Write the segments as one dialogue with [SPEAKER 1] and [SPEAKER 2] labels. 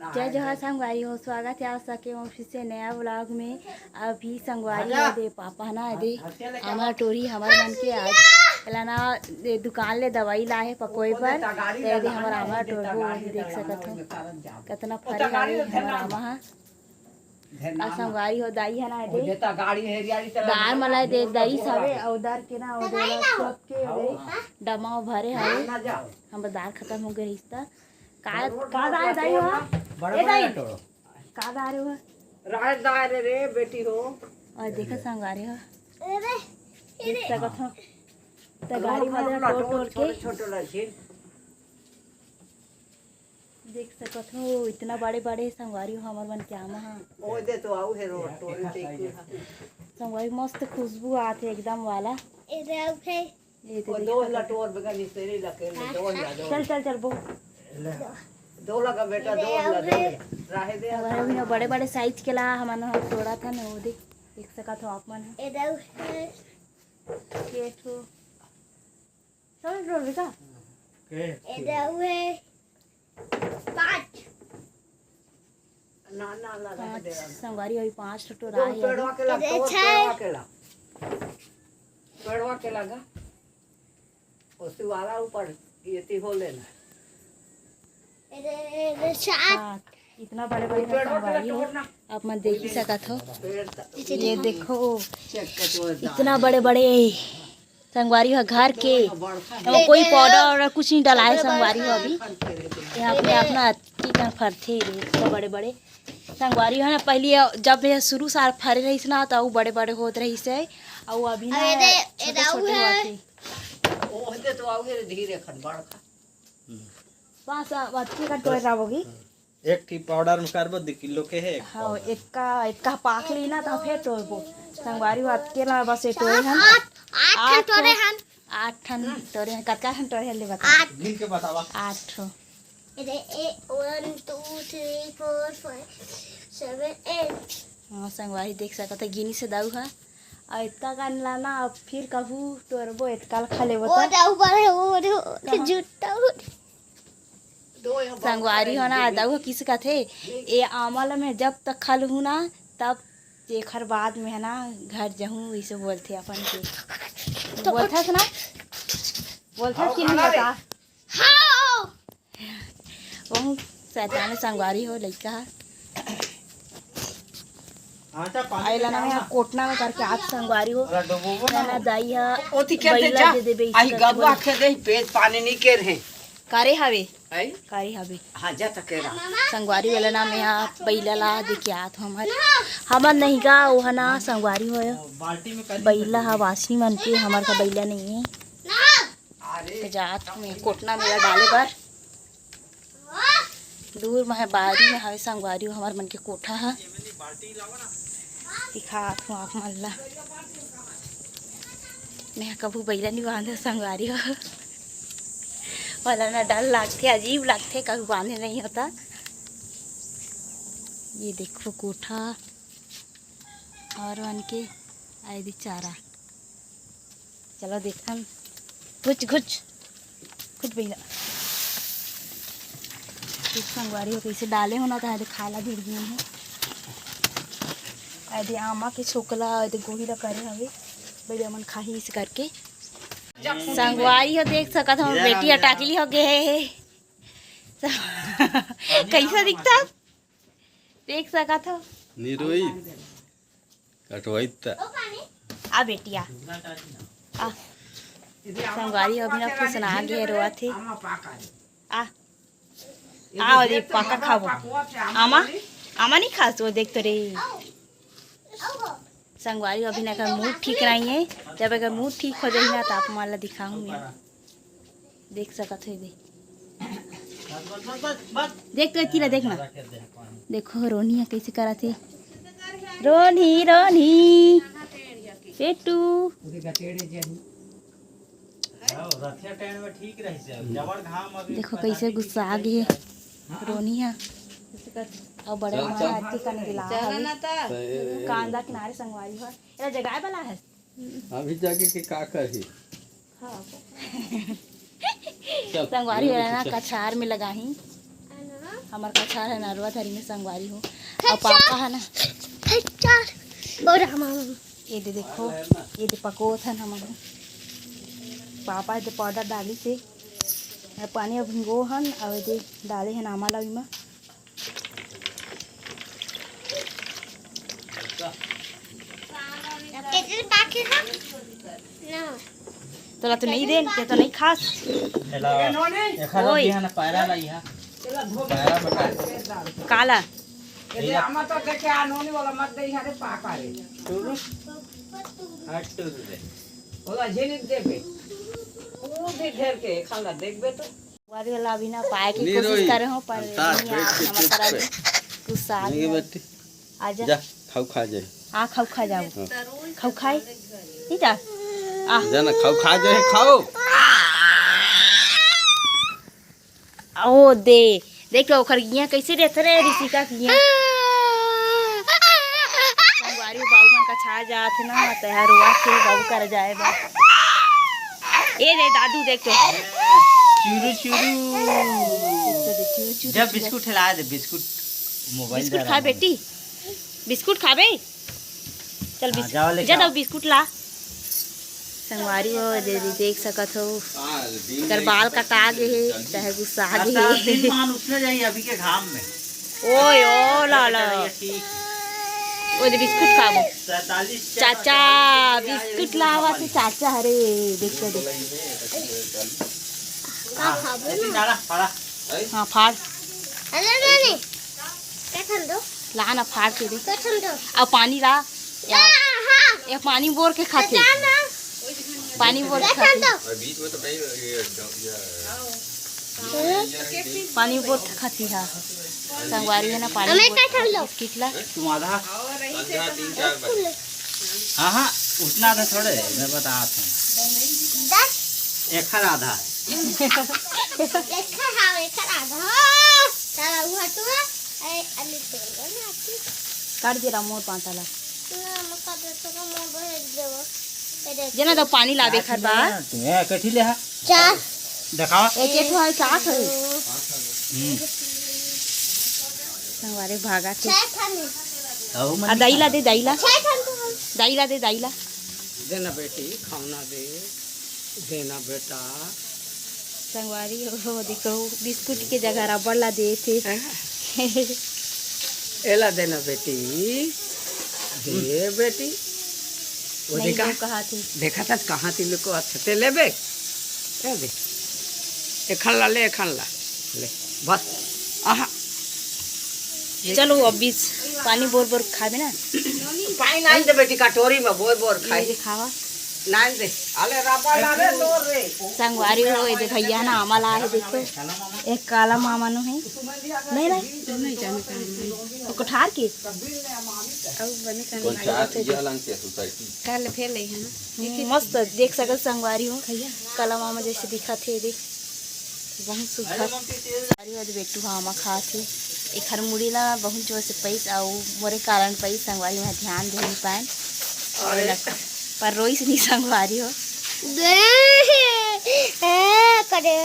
[SPEAKER 1] जय जोहार संगवारी हो, स्वागत है आप सबके फिर से नया व्लॉग में। अभी संगवारी है दे पापा ना दे हमारा टोरी हमारे मन के आज ना दुकान ले दवाई लाए पकोए पर दे हमारा आमा टोरबो देख सकत हो कितना फरे हवे हमारा आमा संगवारी हो दाई है ना दे दार मलाई दे दाई सवे उधर के ना उधर सब के डमा भरे हवे हम दार खत्म हो गई रिश्ता का दार दाई हो ए दाई का दार हो
[SPEAKER 2] राज दार रे बेटी हो
[SPEAKER 1] और देखो संगवारी हो देख सकत हो त गाड़ी में टोर के
[SPEAKER 2] छोटो लगी
[SPEAKER 1] देख सकत हो इतना बड़े बड़े संगवारी हो हमर मन के आमा
[SPEAKER 2] ओ दे तो आऊ है रोड टोरी देख
[SPEAKER 1] संगवारी मस्त खुशबू आथे एकदम वाला
[SPEAKER 2] ए दो लटोर बगनी तेरी लके दो
[SPEAKER 1] चल चल चल बो
[SPEAKER 2] दो लगा बेटा दो राहे दे
[SPEAKER 1] संगवारी भी बड़े बड़े साइज के ला हमन तोड़ा था ना वो देख सकत हो आप मन के ठो चल रोल बेटा
[SPEAKER 2] ना ना लगा दे
[SPEAKER 1] संगवारी होई 5 टोरा है
[SPEAKER 2] पेड़वा के लगा पेड़वा के लगा उसी वाला ऊपर ये हो लेना
[SPEAKER 1] इतना बड़े बड़े संगवारी हो आप मन देख ही सकत हो ये देखो इतना बड़े बड़े संगवारी हो घर के कोई पाउडर और कुछ नहीं डाला है संगवारी हो अभी यहाँ पे अपना चिकन फरथे तो बड़े बड़े संगवारी हो ना पहले जब शुरू साल फरे रही ना तो बड़े बड़े होते रही से और अभी ना छोटे छोटे होते
[SPEAKER 2] ओ दे तो आऊ है धीरे खन बड़का
[SPEAKER 1] बस बच्चे का टोय रावोगी
[SPEAKER 3] एक टी पाउडर में करबो 2 किलो के है
[SPEAKER 1] हाँ एक का पाक ली ना तो फिर टोयबो संगवारी बात के ना बस टोय हम 8 टोरे हम 8 ठन टोरे हैं कतका ठन टोरे हैं ले बता
[SPEAKER 3] 8 गिन के बतावा
[SPEAKER 1] 8 ठो
[SPEAKER 4] इधर 1 2 3 4 5 7 8
[SPEAKER 1] हाँ संगवारी देख सकते गिनी से दाऊ है और इतना का लाना फिर कभू टोरबो इतना खा ले
[SPEAKER 4] ओ दाऊ पर है वो जुटा
[SPEAKER 1] संगवारी हो ना दाऊ किस का थे ये आमल में जब तक खल हूँ ना तब एखर बाद में है ना घर जाऊँ इसे बोलते अपन के बोलता ना बोलता कि नहीं बता
[SPEAKER 4] हां
[SPEAKER 1] वो शैतान संगवारी हो लड़का आइला ना मैं कोटना में करके आज संगवारी हो ना दाई है
[SPEAKER 2] ओती के जा आई गबवा के दे पेट पानी नहीं के रहे
[SPEAKER 1] कारे हवे
[SPEAKER 2] आई
[SPEAKER 1] कारी हवे
[SPEAKER 2] हां जा तकेरा
[SPEAKER 1] संगवारी वाला नाम यहाँ बैला ला देखियात हमर नहीं गा वो ना संगवारी हो
[SPEAKER 3] बाल्टी में
[SPEAKER 1] बैला हा वासनी मन के हमार का बैला नहीं है तो जात में कोटना मेरा डाले पर दूर में बारी में हवे संगवारी हो हमार मन के कोठा है दिखात हूँ आप मन ला मैं कभू बैला नहीं बांधे संगवारी हो वाला ना डर लगते अजीब लगते कभी बांधे नहीं होता। ये देखो कोठा और वन के आए दी चारा चलो देखा घुच घुच घुच भैया संगवारी हो कैसे डाले होना था खाला भिड़ गए हैं आदि आमा के छोकला आदि गोही ला करे हवे बढ़िया मन खाही इस करके संगवारी हो देख सकत हो बेटी अटाकली हो गए कैसा दिखता देख सकत हो
[SPEAKER 3] निरोई कटवाइत
[SPEAKER 1] आ बेटिया आ संगवारी हो बिना फुसना गे रोआ थे आ आ दे पाका खाबो आमा आमा नहीं खास वो देख तो रे संगवारी अभी ना का मूड ठीक नहीं है जब अगर मूड ठीक हो जाए ना तो आप माला दिखाऊं मैं देख सकत है देख तो इतना देखना देखो रोनिया कैसे करा थे रोनी रोनी पेटू देखो कैसे गुस्सा आ गई रोनिया और बड़े महाराज का निकला कांदा किनारे संगवारी हो ये जगह वाला है
[SPEAKER 3] अभी जाके के का करी
[SPEAKER 1] संगवारी वाला ना कछार में लगाही हमारे कछार है नरवा धरी में संगवारी हो और पापा है ना ये दे देखो ये दे पको था ना हमारे पापा दे पाउडर डाली से पानी अब भिंगो हन और दे डाले हैं नामा लवी में तोला तो नहीं देन के तो नहीं खास ओए काला
[SPEAKER 2] ये आमा तो देखे आनोनी वाला मत दे यारे पापा रे ओला जेने देबे ओ भी ढेर के खाला देखबे तो
[SPEAKER 1] वारी वाला अभी ना पाए की कोशिश कर रहे हो पर हमारा तरह गुस्सा आ गया आजा
[SPEAKER 3] जा खाओ खा जाए
[SPEAKER 1] आ खाओ खा जाओ खाओ खाए नहीं जा आ
[SPEAKER 3] जा ना खाओ खा जाए खाओ
[SPEAKER 1] ओ दे देखो ओखर गिया कैसे रहत रे ऋषिका गिया संगवारी बाबू मन का छा जात ना तैयार हुआ के बाबू कर जाए बा ए रे दादू देखो
[SPEAKER 3] चूरू चूरू जब बिस्कुट खिला दे बिस्कुट मोबाइल
[SPEAKER 1] बिस्कुट खा बेटी बिस्कुट खाबे चल बिस्कुट जा दो बिस्कुट ला संगवारी हो दे देख सकत हो कर बाल कटा गे है चाहे गुस्सा आ गे
[SPEAKER 3] उसने जाई अभी के घाम में
[SPEAKER 1] ओए ओ ला ला ओ दे बिस्कुट खाबो
[SPEAKER 3] 47
[SPEAKER 1] चाचा बिस्कुट लावा से चाचा अरे देख के देख
[SPEAKER 3] डाला फाड़ा
[SPEAKER 1] हां फाड़
[SPEAKER 4] अरे नहीं कैठन दो
[SPEAKER 1] ला ना फाड़ के दे
[SPEAKER 4] कैठन दो
[SPEAKER 1] अब पानी ला
[SPEAKER 4] हां हां
[SPEAKER 1] ये पानी बोर के खाते पानी बोर के
[SPEAKER 4] कैठन
[SPEAKER 1] खाते
[SPEAKER 4] दो
[SPEAKER 5] बीच में तो नहीं
[SPEAKER 1] पानी बोर के खाती है संगवारी है ना पानी
[SPEAKER 4] हमें
[SPEAKER 1] बोर
[SPEAKER 4] कैठन लो
[SPEAKER 1] बिस्किट ला
[SPEAKER 3] तुम आधा
[SPEAKER 5] संध्या 3-4 बजे
[SPEAKER 3] हाँ हाँ उतना था थोड़े मैं बता था
[SPEAKER 4] 10
[SPEAKER 3] एक हर आधा
[SPEAKER 4] लेखा हावे आधा चला हुआ तू ए अली तो ना आती
[SPEAKER 1] काट दे मोर पांताला
[SPEAKER 4] ना मका दे तो मोर भेज देबो
[SPEAKER 1] जना तो पानी लाबे खर बा
[SPEAKER 3] तुम्हें कठी ले हा
[SPEAKER 4] चार
[SPEAKER 3] दिखाओ
[SPEAKER 1] एक एक है का है संगवारी भागा थे
[SPEAKER 4] छह खाने
[SPEAKER 1] आ दाईला दे दाईला
[SPEAKER 4] छह खान तो
[SPEAKER 1] दाईला दे दाईला
[SPEAKER 2] देना बेटी खाना दे देना बेटा
[SPEAKER 1] संगवारी हो देखो बिस्कुट के जगह रबड़ ला दे थे
[SPEAKER 2] एला देना बेटी दे बेटी वो
[SPEAKER 1] नहीं
[SPEAKER 2] देखा
[SPEAKER 1] वो कहा थे
[SPEAKER 2] देखा था कहाँ थी लोग को अच्छा ते लेबे ए दे एखन ला ले बस आहा
[SPEAKER 1] चलो अब बीच पानी बोर बोर खाबे ना
[SPEAKER 2] पानी नाइन दे बेटी कटोरी में बोर बोर
[SPEAKER 1] ये
[SPEAKER 2] खाई
[SPEAKER 1] दे खावा
[SPEAKER 2] नाइन दे अले रबड़ ला रे लोर रे
[SPEAKER 1] संगवारी हो ये दे भैया ना आमला है देखो एक काला मामा नो है नहीं नहीं तो कोठार के
[SPEAKER 5] पंचायत यहां के सोसाइटी
[SPEAKER 1] कल फेर ले है ना मस्त देख सकत संगवारी हो काला मामा जैसे दिखा थे देख बहुत सुघर संगवारी हो बेटू हामा खा थे एक हर मुड़ी ला बहुत जोर से पैसा और मोरे कारण पैसा संगवारी में ध्यान दे नहीं पाए पर रोई से नहीं संगवारी हो
[SPEAKER 4] दे करे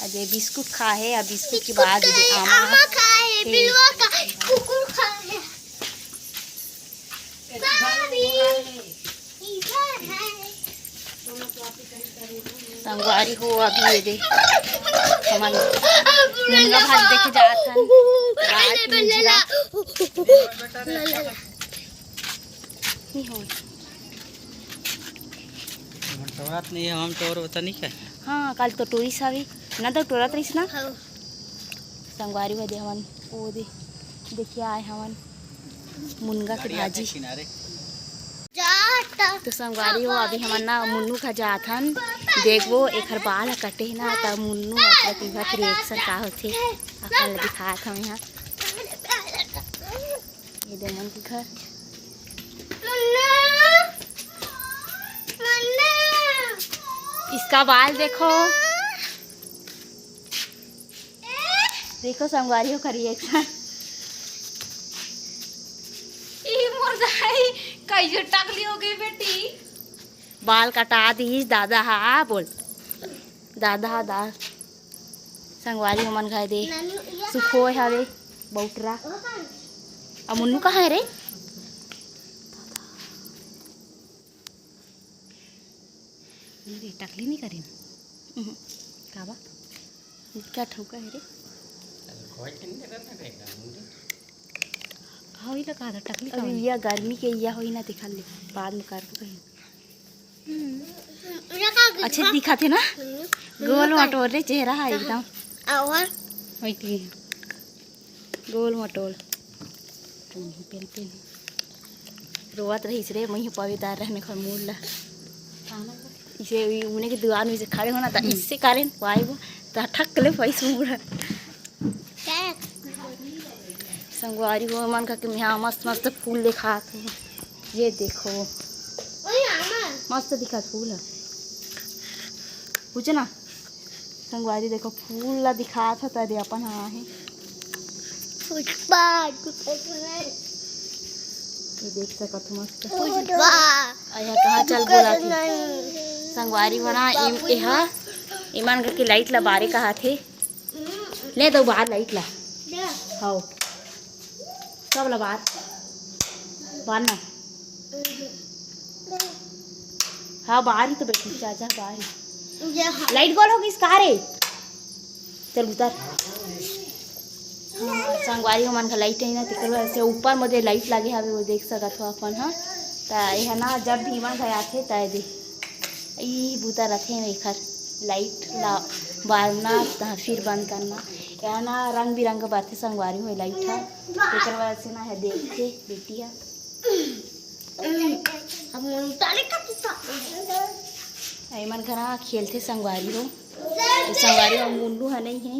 [SPEAKER 1] अजय बिस्कुट खा है अब बिस्कुट के बाद
[SPEAKER 4] आमा खाए बिलवा का कुकुर खाए भाभी इधर है
[SPEAKER 1] संगवारी हो अभी ये दे हमारे मुनगा भात देखे जात हन रात में जीरा नहीं हो
[SPEAKER 3] बात नहीं है हम तो और पता नहीं क्या
[SPEAKER 1] हाँ कल तो टोरी सावी ना तो टोरा तरीस ना संगवारी हो दे हमन वो दे देखिए आए हमन मुनगा की भाजी
[SPEAKER 3] किनारे
[SPEAKER 4] जाता
[SPEAKER 1] तो संगवारी हो अभी हमन ना मुन्नू खा जात हन देखबो एकर बाल कटे ना त मुन्नू अपना तीव्र रिएक्शन का होथे अपन दिखात हम यहाँ ये दे मन के घर इसका बाल देखो देखो संगवारी हो का रिएक्शन
[SPEAKER 6] कैसे टकली हो गई बेटी
[SPEAKER 1] बाल कटा दी दादा हा बोल दादा हा दा संगवारी मन खाए दे सुखोय हवे बौटरा। अब मुन्नू कहाँ है रे? अरे टकली नहीं करें का बा क्या ठोका है रे? हाँ इला कहा था टकली का या गर्मी के या होई ना दिखा ले बाद में कर तो कहीं अच्छे दिखा थे ना गोल मटोल रे चेहरा है एकदम
[SPEAKER 4] और
[SPEAKER 1] वही गोल मटोल पेन पेन रोवत रही रे मही पविदार रहने खर मूल ला इसे उन्हें के दुकान में से खड़े होना था इससे कारण पाए वो तो ठक ले पैसा मुड़ा संगवारी को मन का कि यहाँ मस्त मस्त फूल दिखा थे। ये देखो मस्त दिखा फूल है पूछे ना संगवारी देखो फूल ला दिखा था तदे अपन हाँ है ये देख सका तो मस्त यहाँ कहाँ चल बोला थी संगवारी बना यहाँ ईमान करके लाइट ला बारे कहा थे ले दो बाहर लाइट ला हाँ सब ला बाहर ना हाँ बाहर ही तो बैठी चाचा बाहर ही लाइट गोल होगी इसका रे चल उतर। हाँ संगवारी मन का लाइट है ना तिकल ऐसे ऊपर मुझे लाइट लगे हवे वो देख सकत हो अपन। हाँ तो यह ना जब भी मन गया थे तय दे ई बूता रखे एखर लाइट ला बारना फिर बंद करना यह ना रंग बिरंग बातें संगवारी हुई लाइट है एक वजह से ना है देख के बेटिया मन घरा खेलते संगवारी हो संगवारी हो मुन्नू है नहीं है